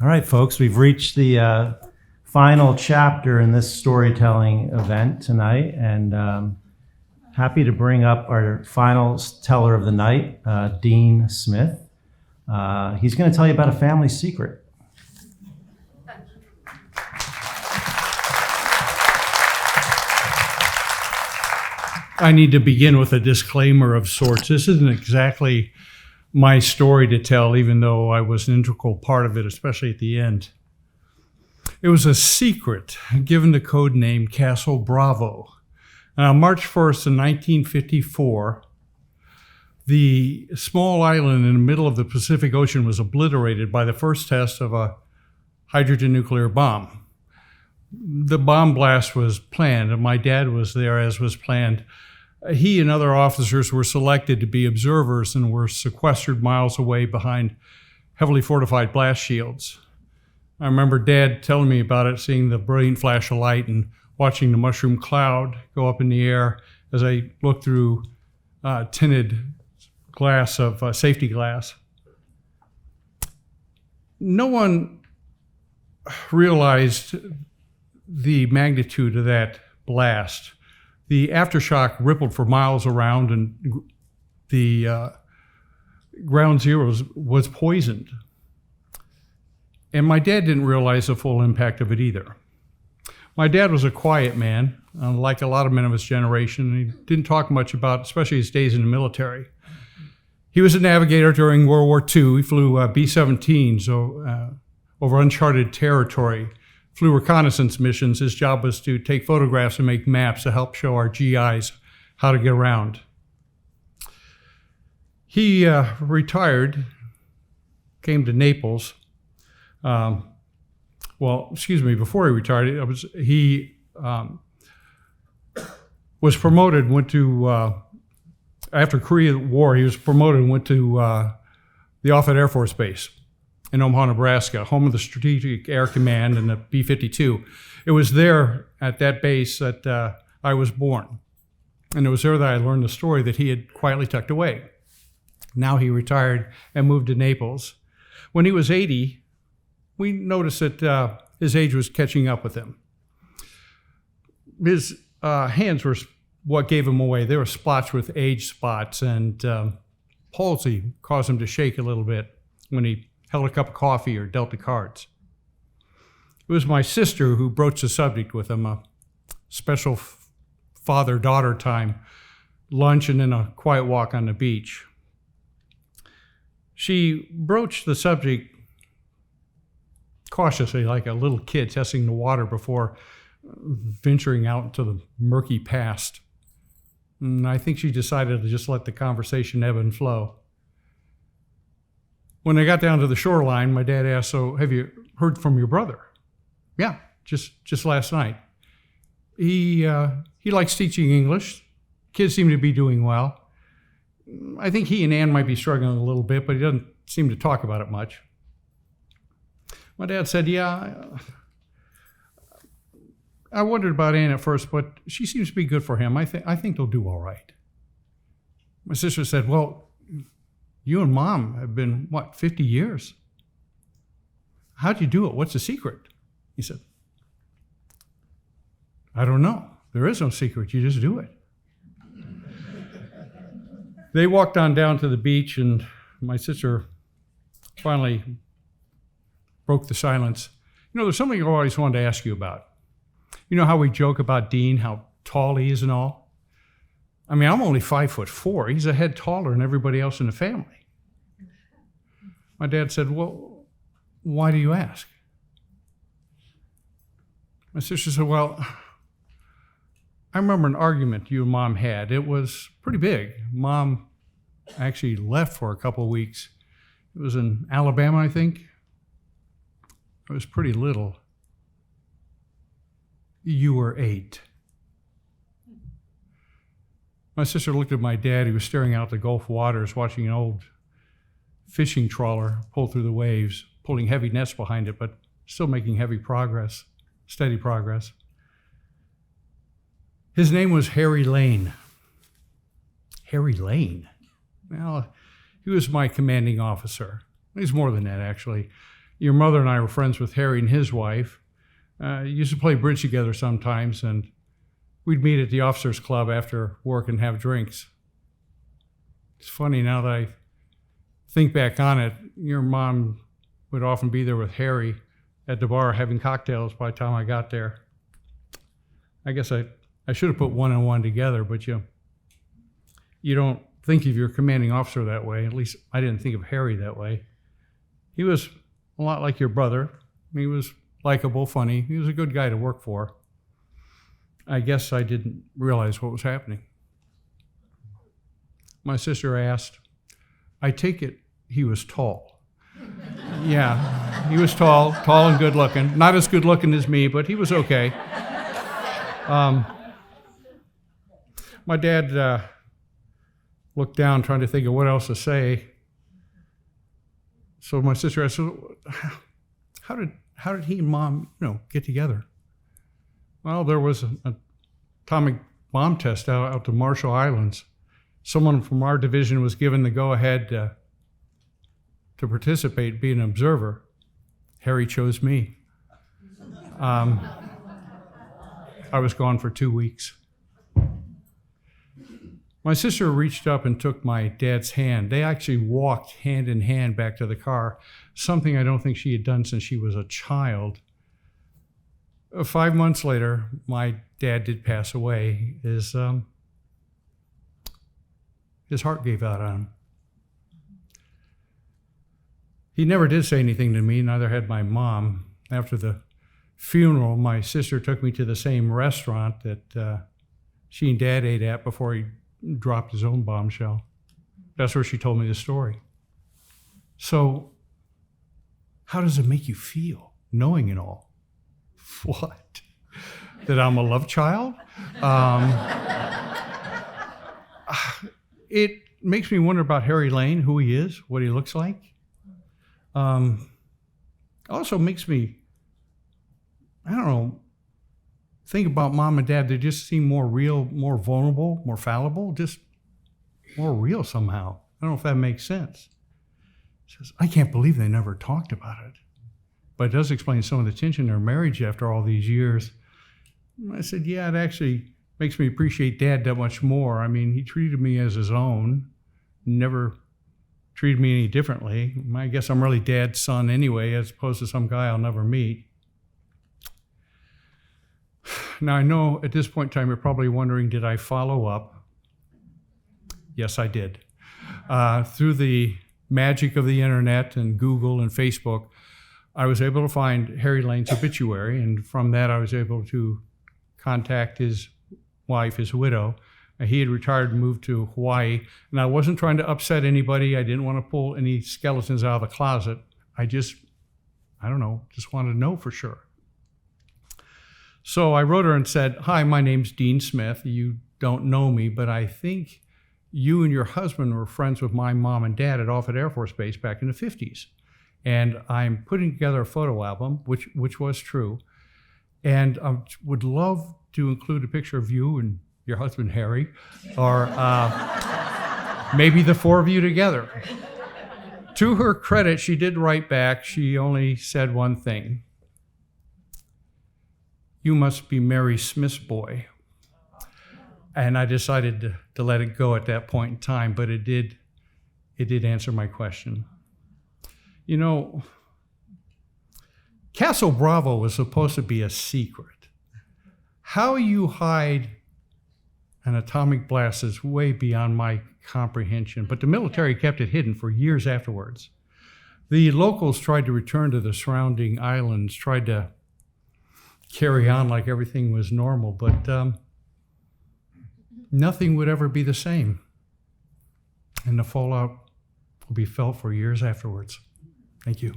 All right, folks, we've reached the final chapter in this storytelling event tonight, and happy to bring up our final teller of the night, Dean Smith. He's going to tell you about a family secret. I need to begin with a disclaimer of sorts. This isn't exactly my story to tell, even though I was an integral part of it, especially at the end. It was a secret given the code name Castle Bravo. And on March 1st in 1954, the small island in the middle of the Pacific Ocean was obliterated by the first test of a hydrogen nuclear bomb. The bomb blast was planned, and my dad was there as was planned. He and other officers were selected to be observers and were sequestered miles away behind heavily fortified blast shields. I remember Dad telling me about it, seeing the brilliant flash of light and watching the mushroom cloud go up in the air as I looked through tinted glass of safety glass. No one realized the magnitude of that blast. The aftershock rippled for miles around, and the ground zero was poisoned. And my dad didn't realize the full impact of it either. My dad was a quiet man, like a lot of men of his generation. He didn't talk much about, especially his days in the military. He was a navigator during World War II. He flew B-17s over uncharted territory. Flew reconnaissance missions. His job was to take photographs and make maps to help show our GIs how to get around. He retired, came to Naples. Before he retired, he was promoted, went to, after Korea War, he was promoted and went to the Offutt Air Force Base in Omaha, Nebraska, home of the Strategic Air Command and the B-52. It was there at that base that I was born. And it was there that I learned the story that he had quietly tucked away. Now he retired and moved to Naples. When he was 80, we noticed that his age was catching up with him. His hands were what gave him away. They were splotched with age spots, and palsy caused him to shake a little bit when he held a cup of coffee or dealt the cards. It was my sister who broached the subject with him, a special father-daughter time, lunch, and then a quiet walk on the beach. She broached the subject cautiously, like a little kid testing the water before venturing out into the murky past. And I think she decided to just let the conversation ebb and flow. When I got down to the shoreline, my dad asked, "So have you heard from your brother?" "Yeah, just last night. He likes teaching English. Kids seem to be doing well. I think he and Ann might be struggling a little bit, but he doesn't seem to talk about it much." My dad said, "Yeah, I wondered about Ann at first, but she seems to be good for him. I think they'll do all right." My sister said, "Well, you and Mom have been, 50 years? How'd you do it? What's the secret?" He said, "I don't know. There is no secret. You just do it." They walked on down to the beach, and my sister finally broke the silence. There's something I always wanted to ask you about. You know how we joke about Dean, how tall he is and all? I mean, I'm only 5'4". He's a head taller than everybody else in the family. My dad said, "Well, why do you ask?" My sister said, "Well, I remember an argument you and Mom had. It was pretty big. Mom actually left for a couple of weeks. It was in Alabama, I think. I was pretty little. You were 8. My sister looked at my dad. He was staring out the Gulf waters, watching an old fishing trawler pull through the waves, pulling heavy nets behind it, but still making steady progress. His name was Harry Lane. Harry Lane? Well, he was my commanding officer. He's more than that, actually. your mother and I were friends with Harry and his wife. Used to play bridge together sometimes, and we'd meet at the officers' club after work and have drinks. It's funny now that I think back on it, your mom would often be there with Harry at the bar having cocktails by the time I got there. I guess I should have put one and one together, but you don't think of your commanding officer that way. At least I didn't think of Harry that way. He was a lot like your brother. He was likable, funny. He was a good guy to work for. I guess I didn't realize what was happening. My sister asked, I take it he was tall. Yeah, he was tall and good looking. Not as good looking as me, but he was okay. My dad looked down trying to think of what else to say. So my sister asked, so how did he and Mom, get together? Well, there was an atomic bomb test out to Marshall Islands. Someone from our division was given the go-ahead to participate, be an observer. Harry chose me. I was gone for 2 weeks. My sister reached up and took my dad's hand. They actually walked hand in hand back to the car, something I don't think she had done since she was a child. 5 months later, my dad did pass away. His heart gave out on him. He never did say anything to me, neither had my mom. After the funeral, my sister took me to the same restaurant that she and Dad ate at before he dropped his own bombshell. That's where she told me the story. So, how does it make you feel, knowing it all? What? That I'm a love child? It makes me wonder about Harry Lane, who he is, what he looks like. Also makes me, think about Mom and Dad. They just seem more real, more vulnerable, more fallible, just more real somehow. I don't know if that makes sense. He says, I can't believe they never talked about it. But it does explain some of the tension in their marriage after all these years. I said, yeah, it actually makes me appreciate Dad that much more. I mean, he treated me as his own, never treated me any differently. I guess I'm really Dad's son anyway, as opposed to some guy I'll never meet. Now, I know at this point in time, you're probably wondering, did I follow up? Yes, I did. Through the magic of the internet and Google and Facebook, I was able to find Harry Lane's obituary, and from that I was able to contact his wife, his widow. He had retired and moved to Hawaii, and I wasn't trying to upset anybody. I didn't want to pull any skeletons out of the closet. I just wanted to know for sure. So I wrote her and said, hi, my name's Dean Smith. You don't know me, but I think you and your husband were friends with my mom and dad at Offutt Air Force Base back in the 50s. And I'm putting together a photo album, which was true. And I would love to include a picture of you and your husband, Harry, or maybe the four of you together. To her credit, she did write back. She only said one thing. You must be Mary Smith's boy. And I decided to let it go at that point in time, but it did answer my question. Castle Bravo was supposed to be a secret. How you hide an atomic blast is way beyond my comprehension, but the military kept it hidden for years afterwards. The locals tried to return to the surrounding islands, tried to carry on like everything was normal, but nothing would ever be the same. And the fallout will be felt for years afterwards. Thank you.